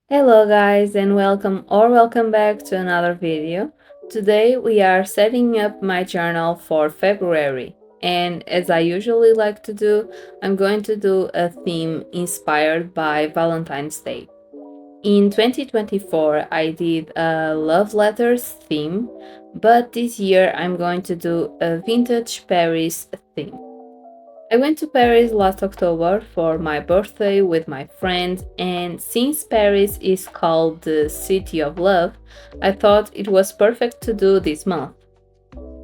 Hello guys and welcome back to another video. Today we are setting up my journal for February, and as I usually like to do, I'm going to do a theme inspired by Valentine's Day. In 2024 I did a love letters theme, but this year I'm going to do a vintage Paris theme. I went to Paris last October for my birthday with my friend, and since Paris is called the City of Love, I thought it was perfect to do this month.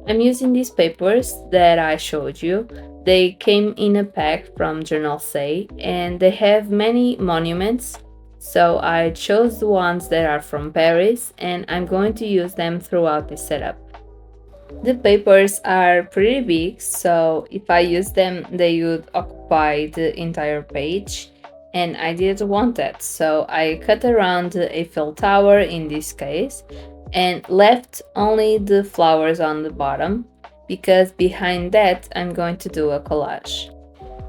I'm using these papers that I showed you. They came in a pack from Journal Say, and they have many monuments, so I chose the ones that are from Paris, and I'm going to use them throughout this setup. The papers are pretty big, so if I use them, they would occupy the entire page, and I didn't want that, so I cut around the Eiffel Tower in this case and left only the flowers on the bottom, because behind that I'm going to do a collage.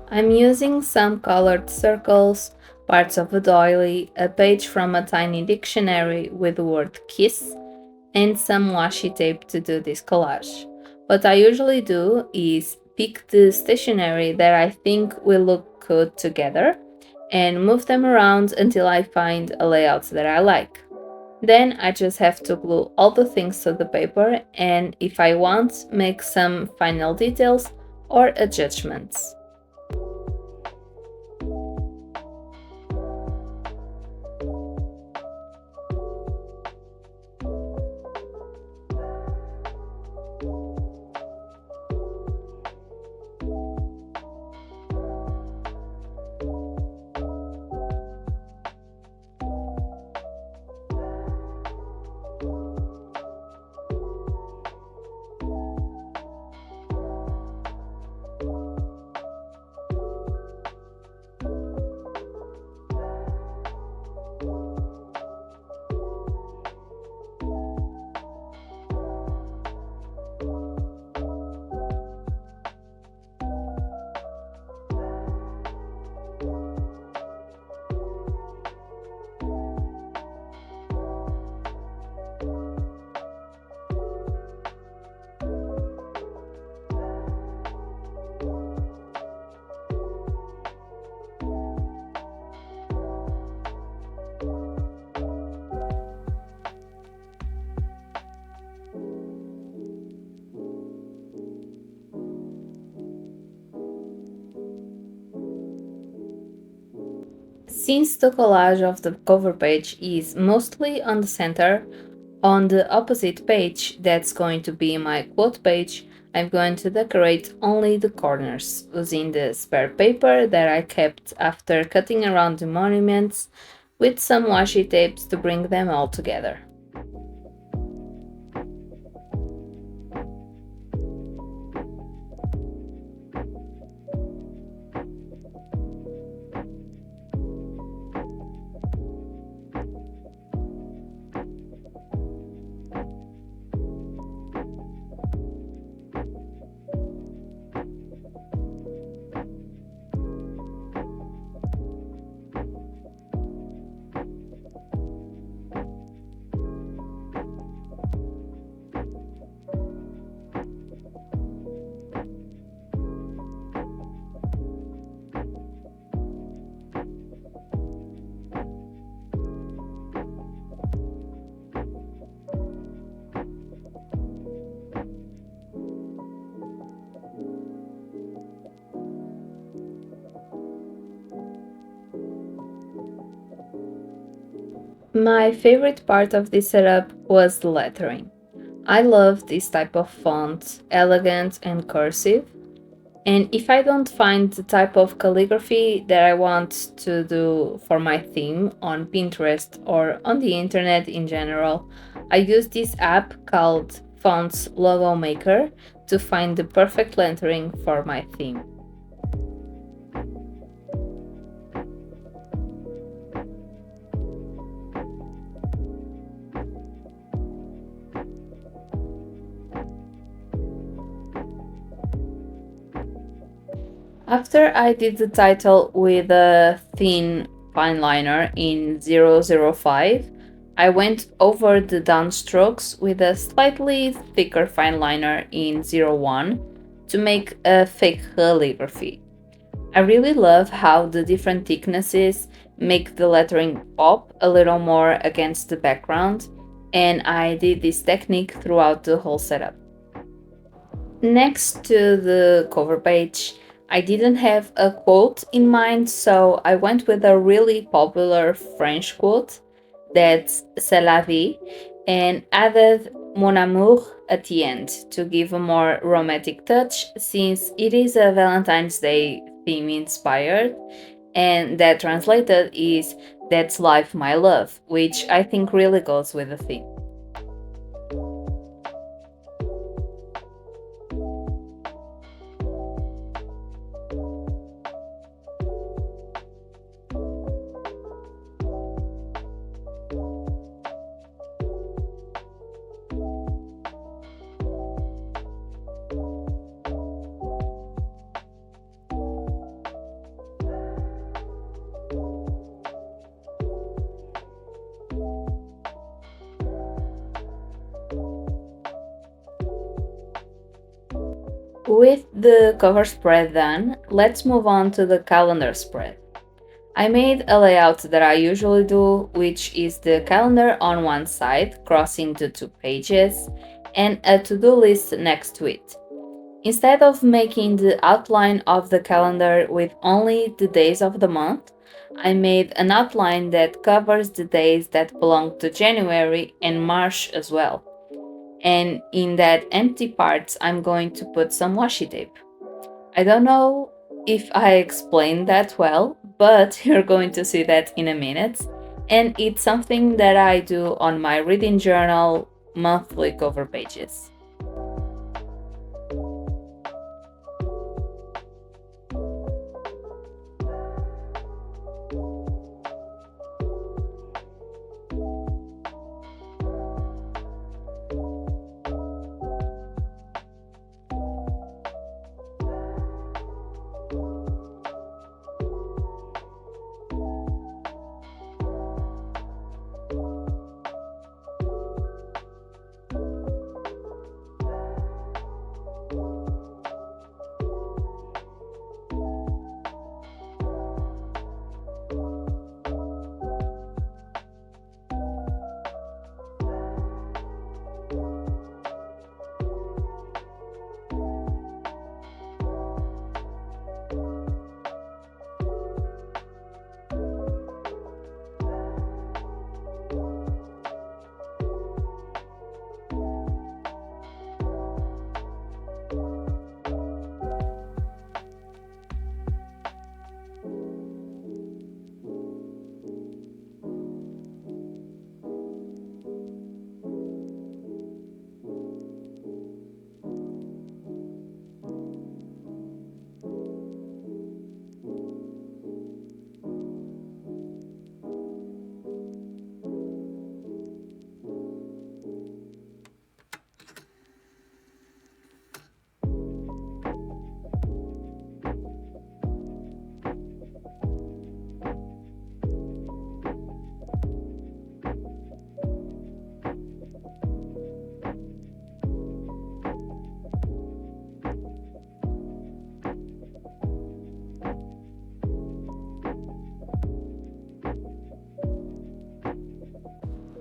I'm using some colored circles, parts of a doily, a page from a tiny dictionary with the word kiss, and some washi tape to do this collage. What I usually do is pick the stationery that I think will look good together and move them around until I find a layout that I like. Then I just have to glue all the things to the paper and, if I want, make some final details or adjustments. Since the collage of the cover page is mostly on the center, on the opposite page, that's going to be my quote page, I'm going to decorate only the corners, using the spare paper that I kept after cutting around the monuments with some washi tapes to bring them all together. My favorite part of this setup was the lettering. I love this type of font, elegant and cursive. And if I don't find the type of calligraphy that I want to do for my theme on Pinterest or on the internet in general, I use this app called Fonts Logo Maker to find the perfect lettering for my theme. After I did the title with a thin fine liner in 005, I went over the downstrokes with a slightly thicker fine liner in 01 to make a fake calligraphy. I really love how the different thicknesses make the lettering pop a little more against the background, and I did this technique throughout the whole setup. Next to the cover page, I didn't have a quote in mind, so I went with a really popular French quote that's C'est la vie, and added Mon amour at the end to give a more romantic touch since it is a Valentine's Day theme inspired, and that translated is That's life, my love, which I think really goes with the theme. With the cover spread done, let's move on to the calendar spread. I made a layout that I usually do, which is the calendar on one side, crossing the two pages, and a to-do list next to it. Instead of making the outline of the calendar with only the days of the month, I made an outline that covers the days that belong to January and March as well. And in that empty parts, I'm going to put some washi tape. I don't know if I explained that well, but you're going to see that in a minute. And it's something that I do on my reading journal monthly cover pages.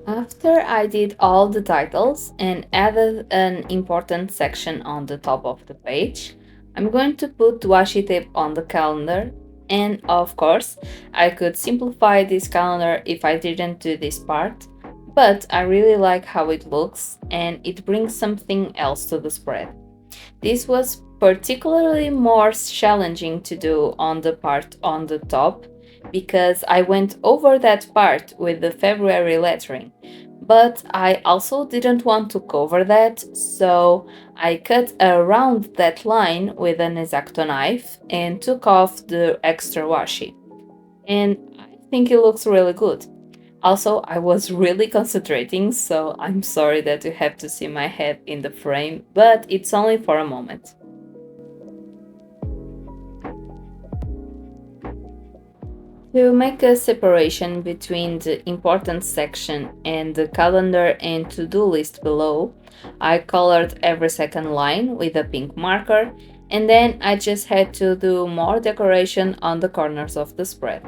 After I did all the titles and added an important section on the top of the page, I'm going to put washi tape on the calendar, and of course, I could simplify this calendar if I didn't do this part, but I really like how it looks and it brings something else to the spread. This was particularly more challenging to do on the part on the top because I went over that part with the February lettering, but I also didn't want to cover that, so I cut around that line with an X-Acto knife and took off the extra washi. And I think it looks really good. Also, I was really concentrating, so I'm sorry that you have to see my head in the frame, but it's only for a moment. To make a separation between the important section and the calendar and to-do list below, I colored every second line with a pink marker, and then I just had to do more decoration on the corners of the spread.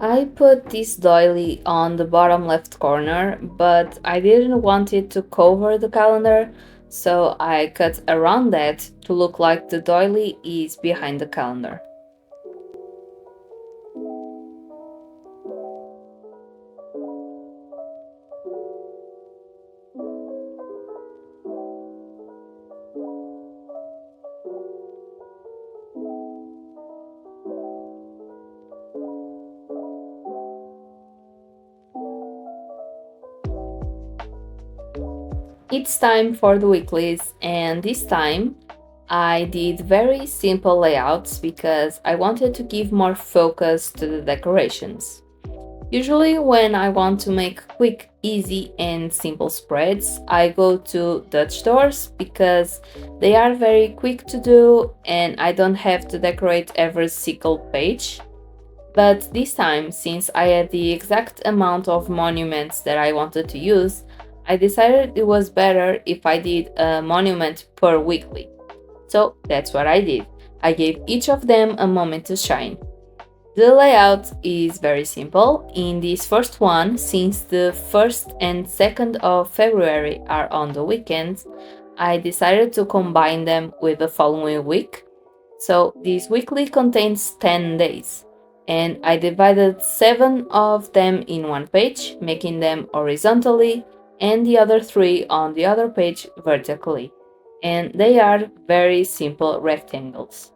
I put this doily on the bottom left corner, but I didn't want it to cover the calendar, so I cut around that to look like the doily is behind the calendar. It's time for the weeklies, and this time I did very simple layouts because I wanted to give more focus to the decorations. Usually, when I want to make quick, easy, and simple spreads, I go to Dutch doors because they are very quick to do and I don't have to decorate every single page. But this time, since I had the exact amount of monuments that I wanted to use, I decided it was better if I did a monument per weekly. So that's what I did. I gave each of them a moment to shine. The layout is very simple. In this first one, since the 1st and 2nd of February are on the weekends, I decided to combine them with the following week. So this weekly contains 10 days, and I divided 7 of them in one page, making them horizontally, and the other 3 on the other page vertically. And they are very simple rectangles.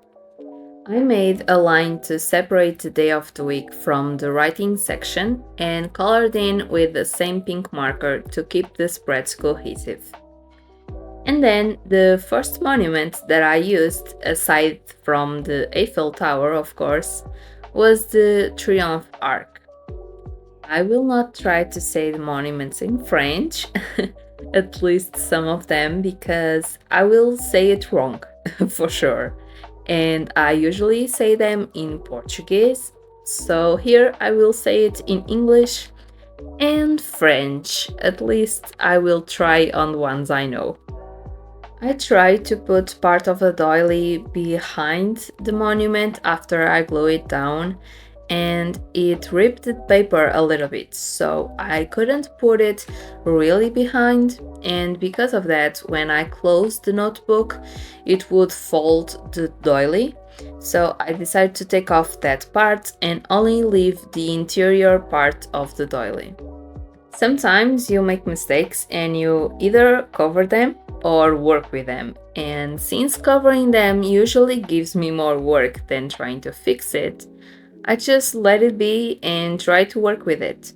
I made a line to separate the day of the week from the writing section and colored in with the same pink marker to keep the spreads cohesive. And then the first monument that I used, aside from the Eiffel Tower of course, was the Triomphe Arch. I will not try to say the monuments in French, at least some of them, because I will say it wrong, for sure. And I usually say them in Portuguese, so here I will say it in English and French. At least I will try on the ones I know. I tried to put part of the doily behind the monument after I glue it down, and it ripped the paper a little bit, so I couldn't put it really behind, and because of that, when I closed the notebook, it would fold the doily. So I decided to take off that part and only leave the interior part of the doily. Sometimes you make mistakes and you either cover them or work with them. And since covering them usually gives me more work than trying to fix it, I just let it be and try to work with it.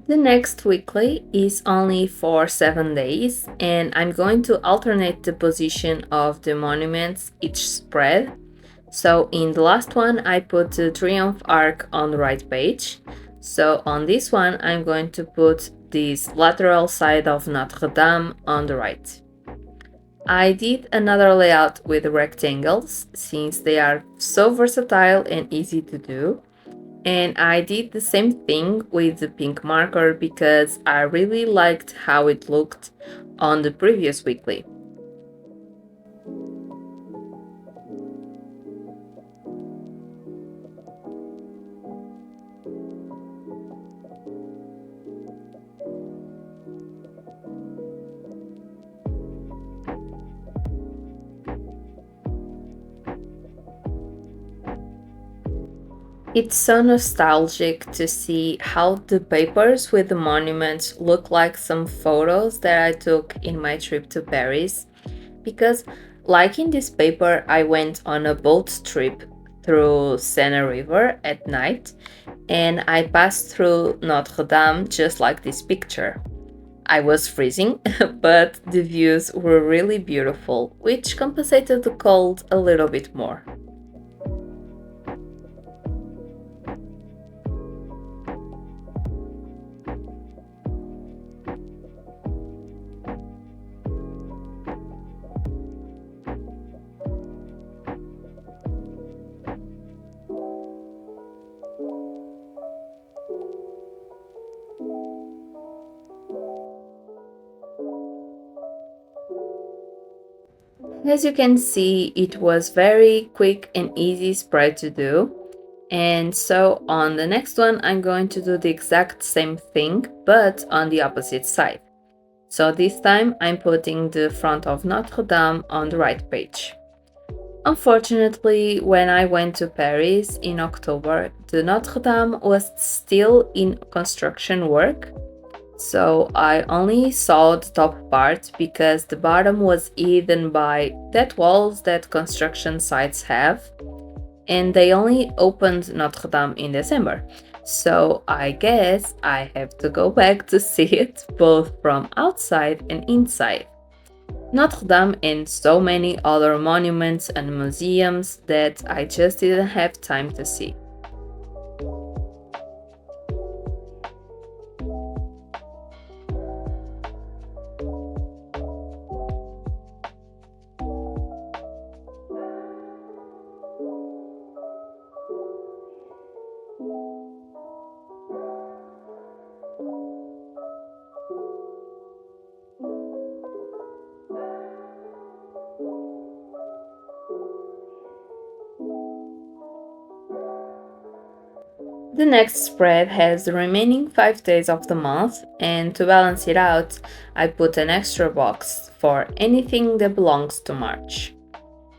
The next weekly is only for 7 days, and I'm going to alternate the position of the monuments each spread. So in the last one, I put the Triumph Arch on the right page. So on this one, I'm going to put this lateral side of Notre Dame on the right. I did another layout with rectangles, since they are so versatile and easy to do. And I did the same thing with the pink marker because I really liked how it looked on the previous weekly. It's so nostalgic to see how the papers with the monuments look like some photos that I took in my trip to Paris. Because, like in this paper, I went on a boat trip through Seine River at night and I passed through Notre Dame just like this picture. I was freezing, but the views were really beautiful, which compensated the cold a little bit more. As you can see, it was very quick and easy spread to do. And so on the next one, I'm going to do the exact same thing, but on the opposite side. So this time I'm putting the front of Notre Dame on the right page. Unfortunately, when I went to Paris in October, the Notre Dame was still in construction work, so I only saw the top part because the bottom was hidden by that walls that construction sites have, and they only opened Notre Dame in December. So I guess I have to go back to see it both from outside and inside. Notre Dame and so many other monuments and museums that I just didn't have time to see. The next spread has the remaining 5 days of the month, and to balance it out, I put an extra box for anything that belongs to March.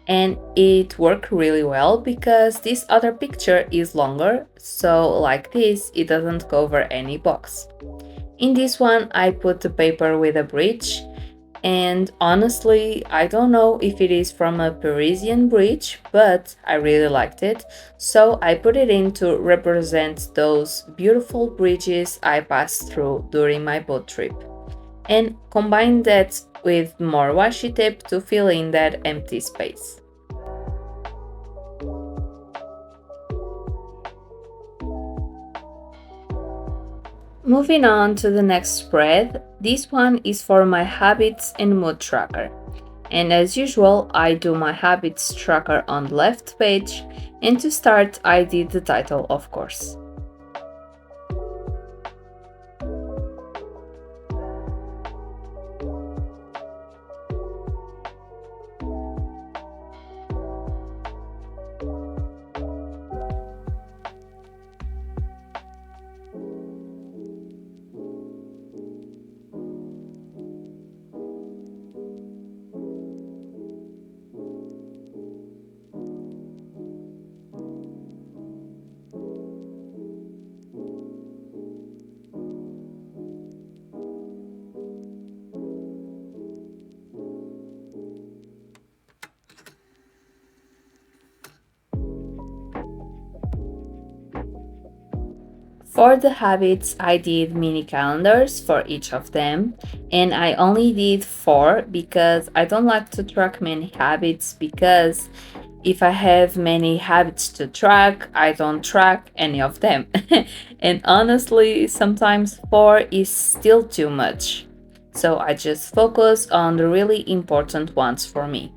And it worked really well because this other picture is longer, so like this, it doesn't cover any box. In this one, I put the paper with a bridge, and honestly, I don't know if it is from a Parisian bridge, but I really liked it, so I put it in to represent those beautiful bridges I passed through during my boat trip, and combine that with more washi tape to fill in that empty space. Moving on to the next spread, this one is for my habits and mood tracker. And as usual, I do my habits tracker on the left page, and to start I did the title, of course. For the habits, I did mini calendars for each of them, and I only did 4 because I don't like to track many habits because if I have many habits to track, I don't track any of them. And honestly, sometimes 4 is still too much. So I just focus on the really important ones for me.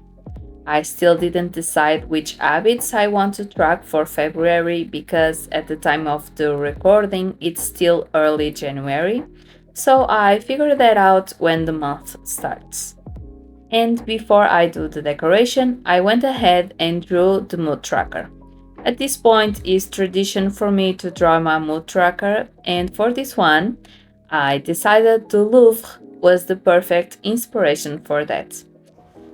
I still didn't decide which habits I want to track for February because at the time of the recording it's still early January, so I figured that out when the month starts. And before I do the decoration, I went ahead and drew the mood tracker. At this point, it's tradition for me to draw my mood tracker, and for this one, I decided the Louvre was the perfect inspiration for that.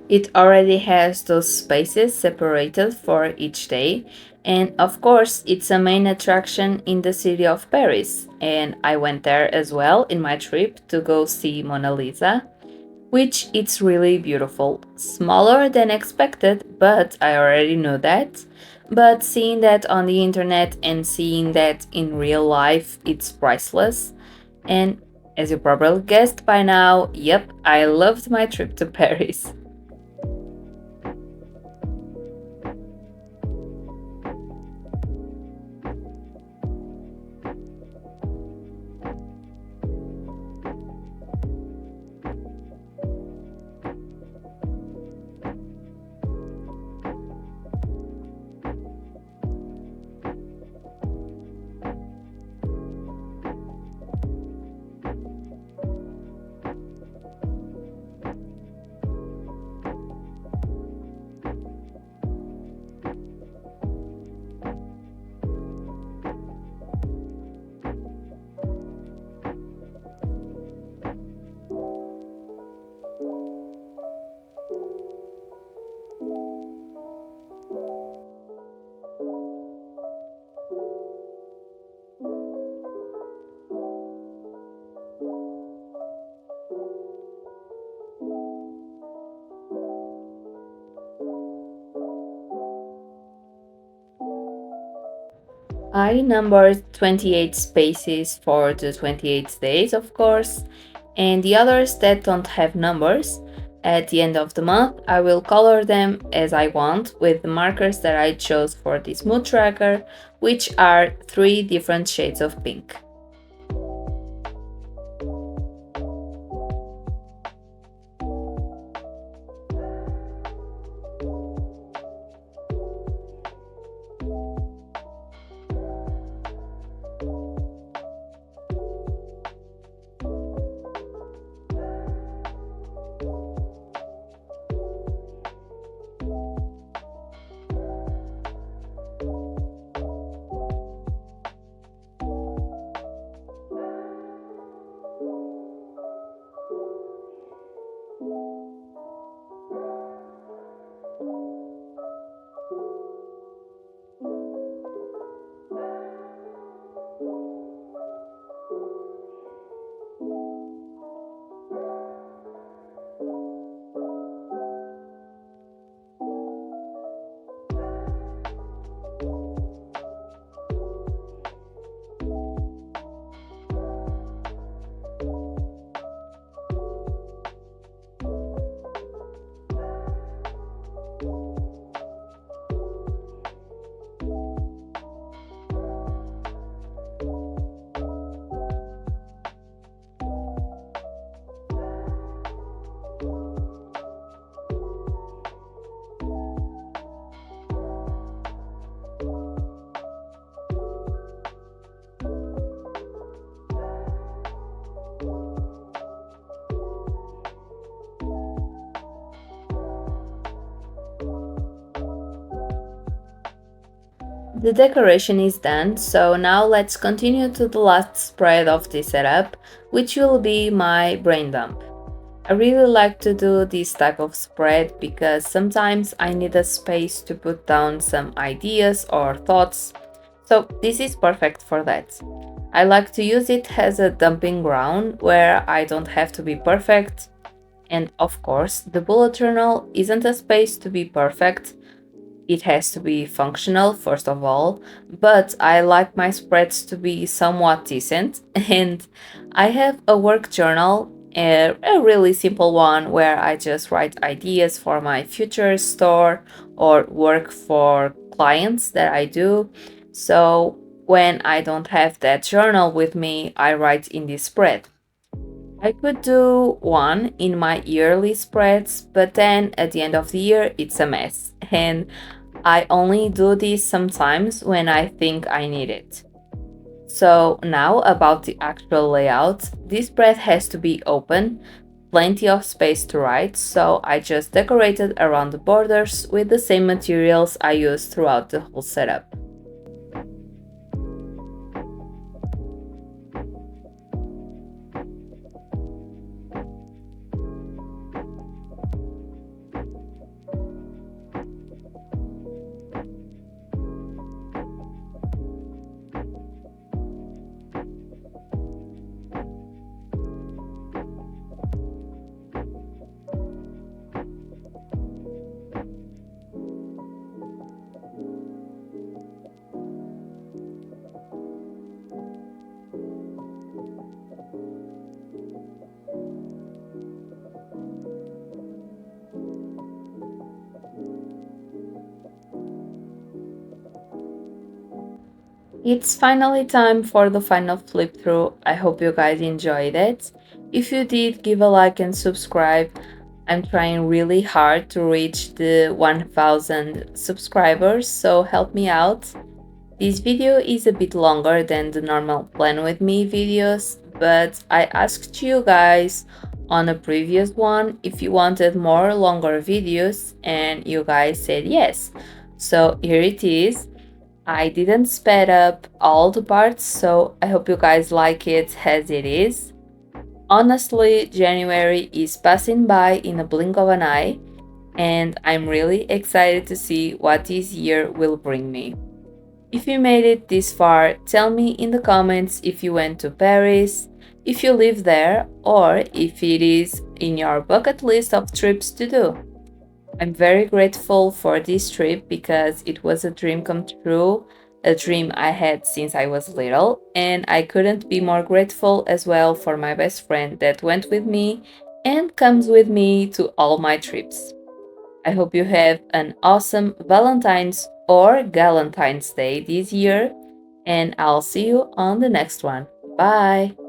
It already has those spaces separated for each day, and of course, it's a main attraction in the city of Paris. And I went there as well in my trip to go see Mona Lisa, which it's really beautiful. Smaller than expected, but I already knew that. But seeing that on the internet and seeing that in real life, it's priceless. And as you probably guessed by now, yep, I loved my trip to Paris. I numbered 28 spaces for the 28 days, of course, and the others that don't have numbers. At the end of the month, I will color them as I want with the markers that I chose for this mood tracker, which are three different shades of pink. The decoration is done, so now let's continue to the last spread of this setup, which will be my brain dump. I really like to do this type of spread because sometimes I need a space to put down some ideas or thoughts, so this is perfect for that. I like to use it as a dumping ground where I don't have to be perfect, and of course, the bullet journal isn't a space to be perfect. It has to be functional, first of all, but I like my spreads to be somewhat decent. And I have a work journal, a really simple one where I just write ideas for my future store or work for clients that I do. So when I don't have that journal with me, I write in this spread. I could do one in my yearly spreads, but then at the end of the year it's a mess. And I only do this sometimes when I think I need it. So now about the actual layout. This spread has to be open, plenty of space to write, so I just decorated around the borders with the same materials I used throughout the whole setup. It's finally time for the final flip through. I hope you guys enjoyed it. If you did, give a like and subscribe. I'm trying really hard to reach the 1000 subscribers, so help me out. This video is a bit longer than the normal Plan With Me videos, but I asked you guys on a previous one if you wanted more longer videos and you guys said yes. So here it is. I didn't sped up all the parts, so I hope you guys like it as it is. Honestly, January is passing by in a blink of an eye, and I'm really excited to see what this year will bring me. If you made it this far, tell me in the comments if you went to Paris, if you live there, or if it is in your bucket list of trips to do. I'm very grateful for this trip because it was a dream come true, a dream I had since I was little, and I couldn't be more grateful as well for my best friend that went with me and comes with me to all my trips. I hope you have an awesome Valentine's or Galentine's Day this year, and I'll see you on the next one. Bye!